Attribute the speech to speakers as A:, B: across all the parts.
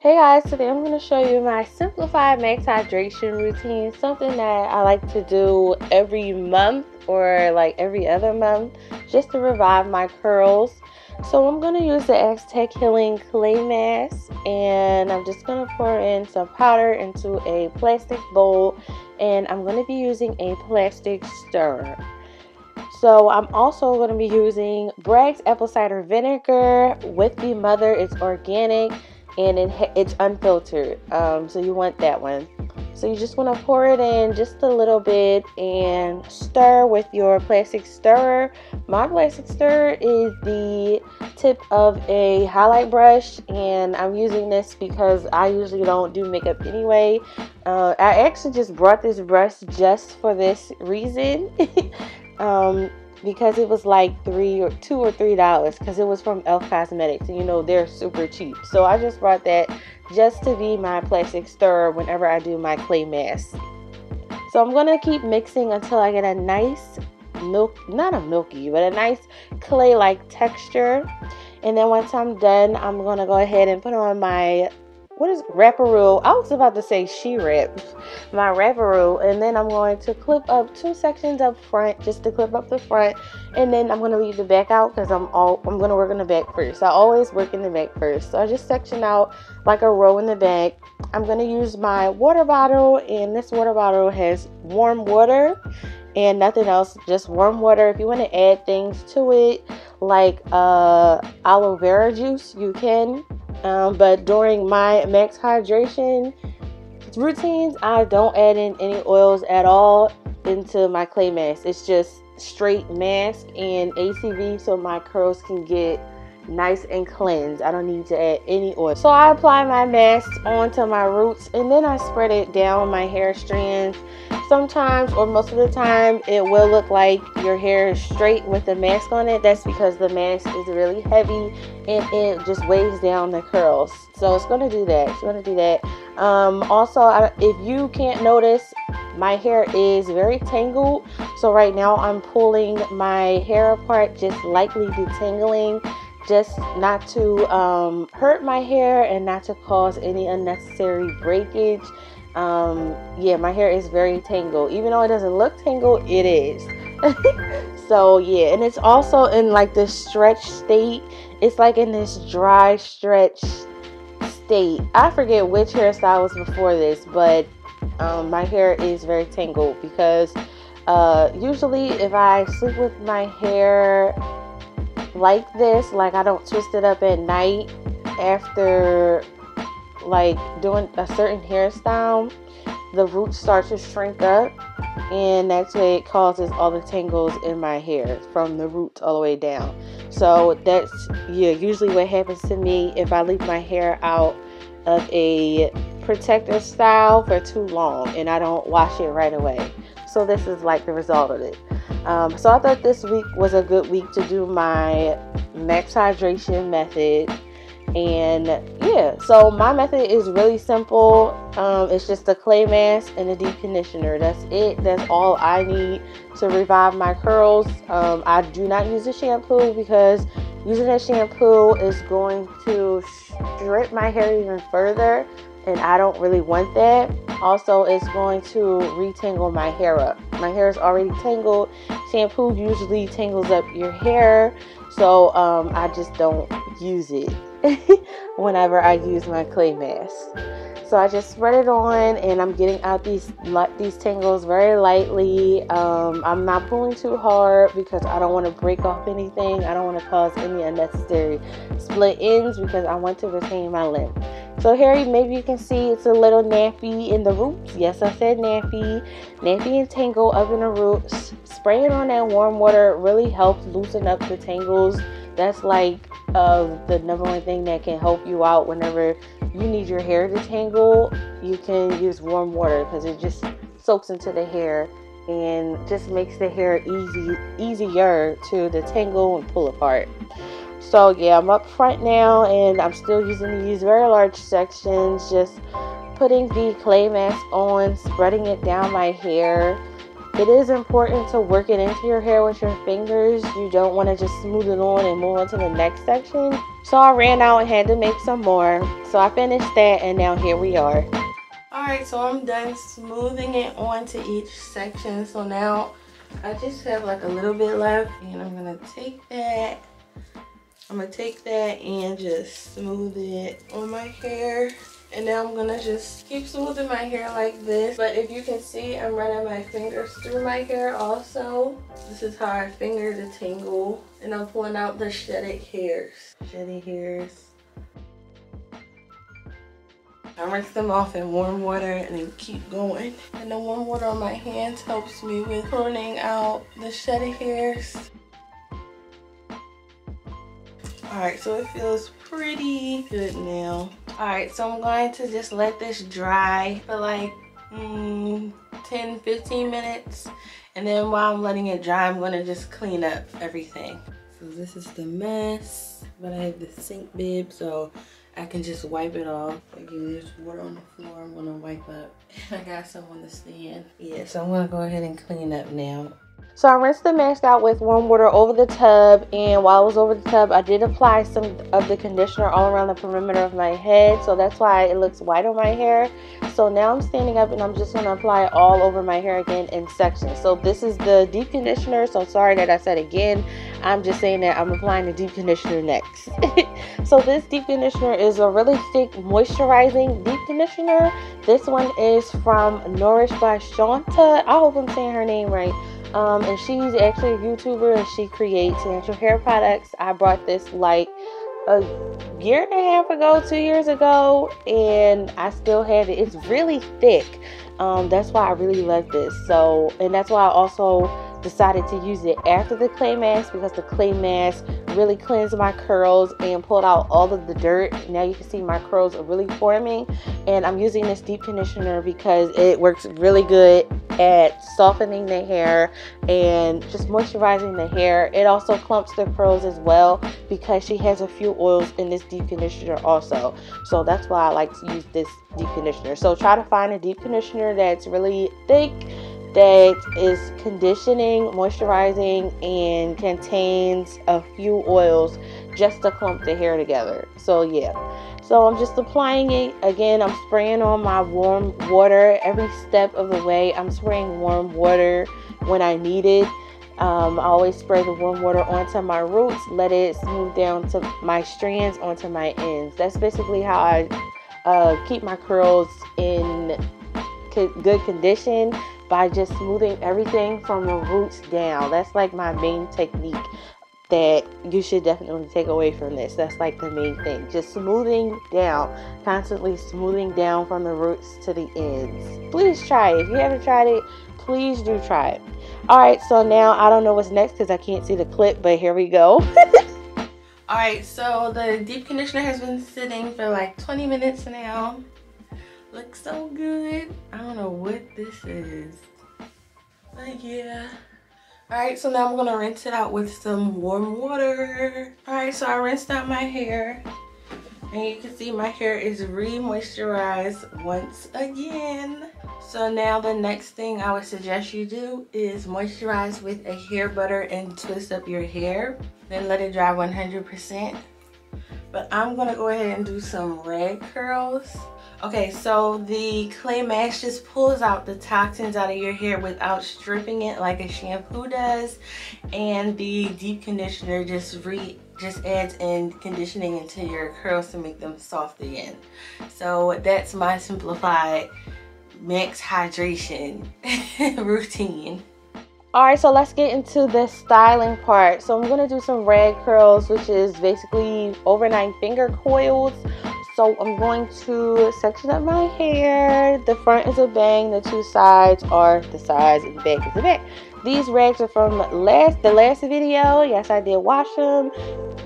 A: Hey guys, today I'm going to show you my simplified max hydration routine, something that I like to do every month or like every other month just to revive my curls. So I'm going to use the Aztec Healing Clay Mask, and I'm just going to pour in some powder into a plastic bowl, and I'm going to be using a plastic stirrer. So I'm also going to be using Bragg's apple cider vinegar with the mother. It's organic and it's unfiltered, so you want that one. So you just want to pour it in just a little bit and stir with your plastic stirrer. My plastic stirrer is the tip of a highlight brush, and I'm using this because I usually don't do makeup anyway. I actually just brought this brush just for this reason. Because it was like $2 or $3 because it was from e.l.f. Cosmetics, and you know they're super cheap. So I just brought that just to be my plastic stirrer whenever I do my clay mask. So I'm gonna keep mixing until I get a nice not a milky, but a nice clay-like texture. And then once I'm done, I'm gonna go ahead and put on my Wraparoo. I was about to say my Wraparoo, and then I'm going to clip up 2 sections up front just to clip up the front, and then I'm going to leave the back out because I'm going to work in the back first. I always work in the back first. So I just section out like a row in the back. I'm going to use my water bottle, and this water bottle has warm water and nothing else, just warm water. If you want to add things to it like aloe vera juice, you can. But during my max hydration routines, I don't add in any oils at all into my clay mask. It's just straight mask and ACV so my curls can get nice and cleansed. I don't need to add any oil. So I apply my mask onto my roots, and then I spread it down my hair strands. Sometimes, or most of the time, it will look like your hair is straight with the mask on it. That's because the mask is really heavy and it just weighs down the curls. So it's going to do that. Also, if you can't notice, my hair is very tangled. So right now I'm pulling my hair apart, just lightly detangling, just not to hurt my hair and not to cause any unnecessary breakage. Yeah, my hair is very tangled. Even though it doesn't look tangled, it is. So yeah, and it's also in like this stretch state. It's like in this dry stretch state. I forget which hairstyle was before this, but my hair is very tangled because usually if I sleep with my hair like this, like I don't twist it up at night after like doing a certain hairstyle, the roots start to shrink up, and that's why it causes all the tangles in my hair from the roots all the way down. So that's usually what happens to me if I leave my hair out of a protective style for too long and I don't wash it right away. So this is like the result of it. So I thought this week was a good week to do my max hydration method. And yeah, so my method is really simple. It's just a clay mask and a deep conditioner. That's it. That's all I need to revive my curls. I do not use a shampoo because using a shampoo is going to strip my hair even further, and I don't really want that. Also, it's going to retangle my hair up. My hair is already tangled. Shampoo usually tangles up your hair, so I just don't use it whenever I use my clay mask. So I just spread it on, and I'm getting out these tangles very lightly. I'm not pulling too hard because I don't want to break off anything. I don't want to cause any unnecessary split ends because I want to retain my length. So here, maybe you can see it's a little nappy in the roots. Yes, I said nappy and tangle up in the roots. Spraying on that warm water really helps loosen up the tangles. That's like the number one thing that can help you out whenever you need your hair to tangle. You can use warm water because it just soaks into the hair and just makes the hair easier to detangle and pull apart. So yeah, I'm up front now, and I'm still using these very large sections, just putting the clay mask on, spreading it down my hair. it is important to work it into your hair with your fingers. You don't want to just smooth it on and move on to the next section. So I ran out and had to make some more. So I finished that, and now here we are. Alright, so I'm done smoothing it onto each section. So now I just have like a little bit left, and I'm going to take that. And just smooth it on my hair. And now I'm gonna just keep smoothing my hair like this. But if you can see, I'm running my fingers through my hair also. This is how I finger detangle. And I'm pulling out the shedded hairs. I rinse them off in warm water and then keep going. And the warm water on my hands helps me with pruning out the shedded hairs. Alright, so it feels pretty good now. Alright, so I'm going to just let this dry for like 10-15 minutes. And then while I'm letting it dry, I'm going to just clean up everything. So this is the mess. But I have the sink bib, so I can just wipe it off. Again, there's water on the floor. I'm going to wipe up. And I got some on the stand. Yeah, so I'm going to go ahead and clean up now. So I rinsed the mask out with warm water over the tub, and while I was over the tub, I did apply some of the conditioner all around the perimeter of my head, so that's why it looks white on my hair. So now I'm standing up and I'm just going to apply it all over my hair again in sections. So this is the deep conditioner, so sorry that I said again. I'm just saying that I'm applying the deep conditioner next. So this deep conditioner is a really thick moisturizing deep conditioner. This one is from NourishedByShawnta. I hope I'm saying her name right. And she's actually a YouTuber, and she creates natural hair products. I bought this like a year and a half ago, 2 years ago, and I still have it. It's really thick. That's why I really love this. So, and that's why I also decided to use it after the clay mask, because the clay mask really cleansed my curls and pulled out all of the dirt. Now you can see my curls are really forming, and I'm using this deep conditioner because it works really good at softening the hair and just moisturizing the hair. It also clumps the curls as well because she has a few oils in this deep conditioner also. So that's why I like to use this deep conditioner. So try to find a deep conditioner that's really thick, that is conditioning, moisturizing, and contains a few oils just to clump the hair together. So yeah, so I'm just applying it. Again, I'm spraying on my warm water every step of the way. I'm spraying warm water when I need it. I always spray the warm water onto my roots, let it smooth down to my strands onto my ends. That's basically how I keep my curls in good condition, by just smoothing everything from the roots down. That's like my main technique that you should definitely take away from this. That's like the main thing, just smoothing down, constantly smoothing down from the roots to the ends. Please try it. If you haven't tried it, please do try it. Alright, so now I don't know what's next because I can't see the clip, but here we go. Alright, so the deep conditioner has been sitting for like 20 minutes now. Looks so good. I don't know what this is, but yeah. Alright, so now I'm gonna rinse it out with some warm water. Alright, so I rinsed out my hair, and you can see my hair is re-moisturized once again. So now the next thing I would suggest you do is moisturize with a hair butter and twist up your hair, then let it dry 100%. But I'm gonna go ahead and do some rag curls. Okay, so the clay mask just pulls out the toxins out of your hair without stripping it like a shampoo does, and the deep conditioner just adds in conditioning into your curls to make them soft again. So that's my simplified max hydration routine. Alright, so let's get into the styling part. So I'm going to do some rag curls, which is basically overnight finger coils. So I'm going to section up my hair. The front is a bang, the two sides are the sides, and the back is the back. These rags are from the last video. Yes, I did wash them,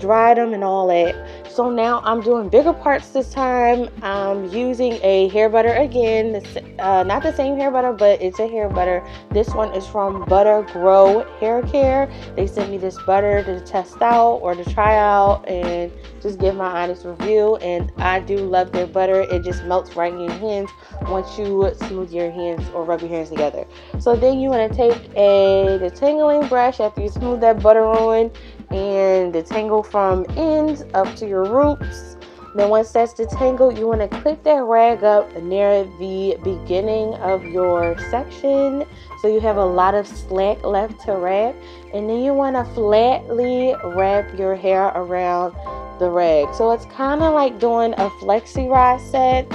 A: dried them and all that. So now I'm doing bigger parts this time. I'm using a hair butter again. Not the same hair butter, but it's a hair butter. This one is from ButtaGrow Hair Care. They sent me this butter to test out or to try out and just give my honest review. And I do love their butter. It just melts right in your hands once you smooth your hands or rub your hands together. So then you want to take a detangling brush after you smooth that butter on and detangle from ends up to your roots. Then once that's detangled, you want to clip that rag up near the beginning of your section so you have a lot of slack left to wrap. And then you want to flatly wrap your hair around the rag. So it's kind of like doing a flexi rod set,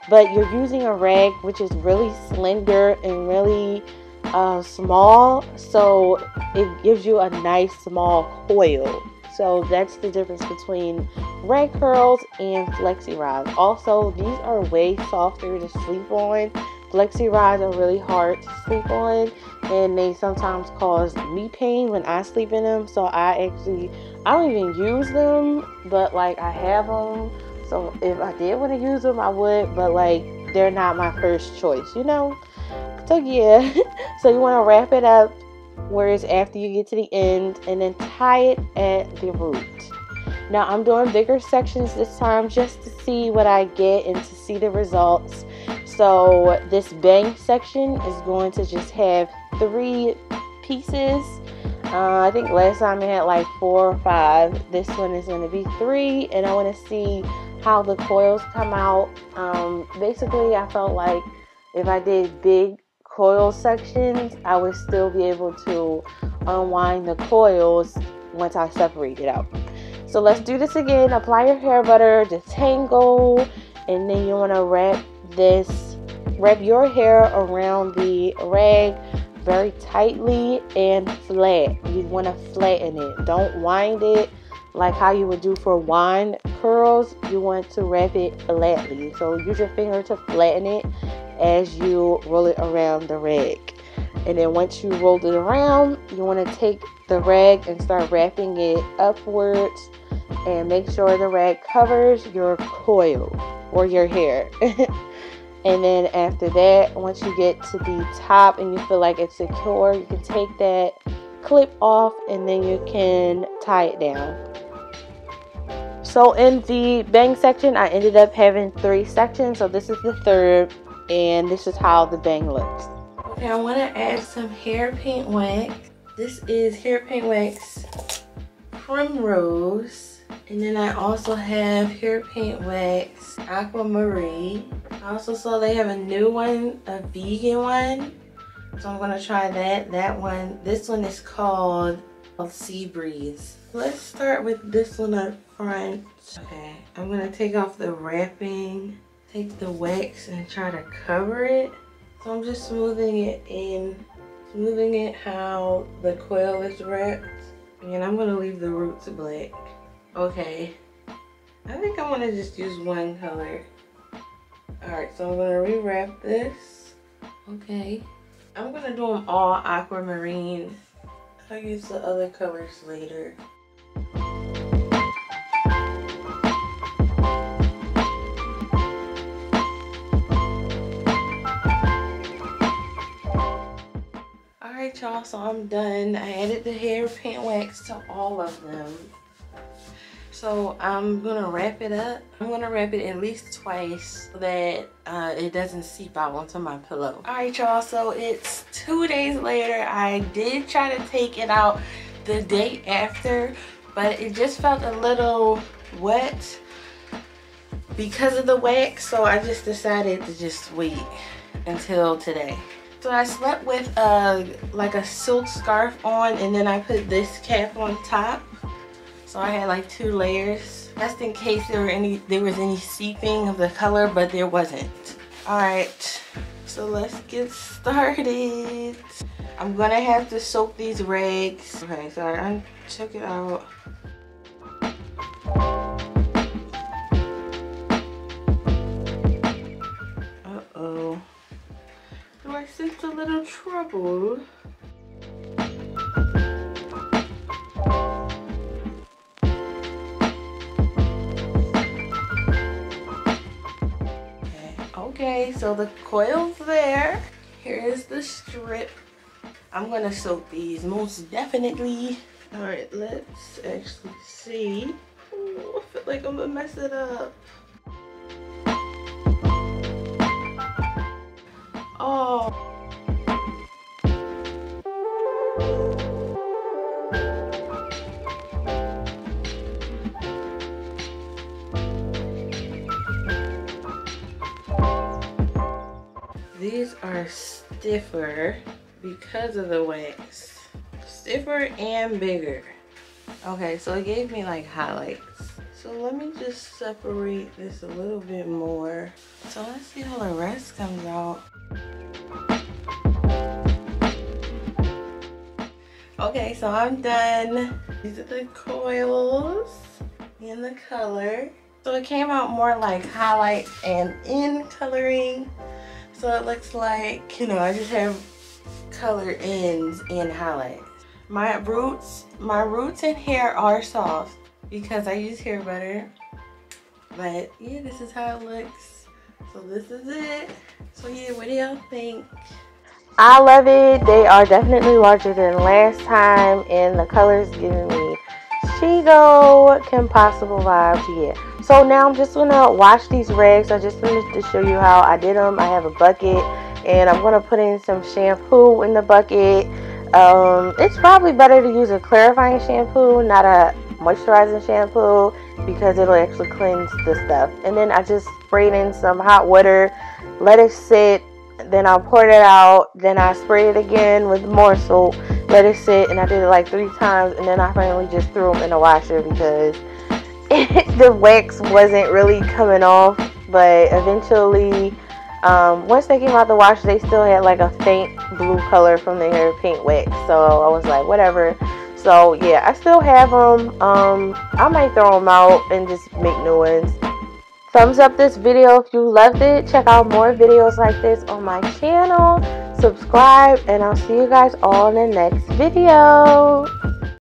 A: but you're using a rag which is really slender and really small, so it gives you a nice small coil. So that's the difference between rag curls and flexi rods. Also, these are way softer to sleep on. Flexi rods are really hard to sleep on, and they sometimes cause me pain when I sleep in them. So I don't even use them, but like I have them. So if I did want to use them, I would, but like they're not my first choice, you know? So yeah, so you want to wrap it up where it's after you get to the end and then tie it at the root. Now I'm doing bigger sections this time just to see what I get and to see the results. So this bang section is going to just have 3 pieces. I think last time it had like 4 or 5. This one is going to be 3, and I want to see how the coils come out. Basically, I felt like if I did big coil sections, I would still be able to unwind the coils once I separate it out. So let's do this again. Apply your hair butter, detangle, and then you want to wrap your hair around the rag very tightly and flat. You want to flatten it. Don't wind it like how you would do for wand curls. You want to wrap it flatly. So use your finger to flatten it as you roll it around the rag. And then once you roll it around, you want to take the rag and start wrapping it upwards and make sure the rag covers your coil or your hair. And then after that, once you get to the top and you feel like it's secure, you can take that clip off and then you can tie it down. So in the bang section, I ended up having 3 sections. So this is the 3rd, and this is how the bang looks. Okay, I want to add some Hairpaintwax. This is Hairpaintwax Primrose. And then I also have Hairpaintwax Aquamarine. I also saw they have a new one, a vegan one. So I'm going to try that. This one is called Sea Breeze. Let's start with this one up front. Okay, I'm going to take off the wrapping, take the wax and try to cover it. So I'm just smoothing it in, smoothing it how the coil is wrapped. And I'm going to leave the roots black. Okay, I think I want to just use one color. Alright, so I'm going to rewrap this. Okay, I'm going to do them all aquamarine. I'll use the other colors later. Alright y'all, so I'm done. I added the Hairpaintwax to all of them. So I'm gonna wrap it up. I'm gonna wrap it at least twice so that it doesn't seep out onto my pillow. Alright y'all, so it's 2 days later. I did try to take it out the day after, but it just felt a little wet because of the wax, so I just decided to just wait until today. So I slept with like a silk scarf on, and then I put this cap on top. So I had like 2 layers, just in case there was any seeping of the color, but there wasn't. Alright, so let's get started. I'm gonna have to soak these rags. Okay, so I took it out. Uh-oh. Do I sense a little trouble? Okay, so the coil's there. Here's the strip. I'm gonna soak these most definitely. All right, let's actually see. Ooh, I feel like I'm gonna mess it up. Oh. These are stiffer because of the wax. Stiffer and bigger. Okay, so it gave me like highlights. So let me just separate this a little bit more. So let's see how the rest comes out. Okay, so I'm done. These are the coils and the color. So it came out more like highlight and in coloring. So it looks like, you know, I just have color ends and highlights. My roots and hair are soft because I use hair butter. But yeah, this is how it looks. So this is it. So yeah, what do y'all think? I love it. They are definitely larger than last time, and the colors giving me Chigo Kim Possible vibes. Yeah. So now I'm just gonna wash these rags. I just wanted to show you how I did them. I have a bucket, and I'm gonna put in some shampoo in the bucket. It's probably better to use a clarifying shampoo, not a moisturizing shampoo, because it'll actually cleanse the stuff. And then I just sprayed in some hot water, let it sit. Then I'll pour it out, then I spray it again with more soap, let it sit, and I did it like 3 times, and then I finally just threw them in the washer because the wax wasn't really coming off. But eventually, once they came out the washer, they still had like a faint blue color from the Hairpaintwax, so I was like, whatever. So yeah, I still have them. I might throw them out and just make new ones. Thumbs up this video if you loved it. Check out more videos like this on my channel. Subscribe, and I'll see you guys all in the next video.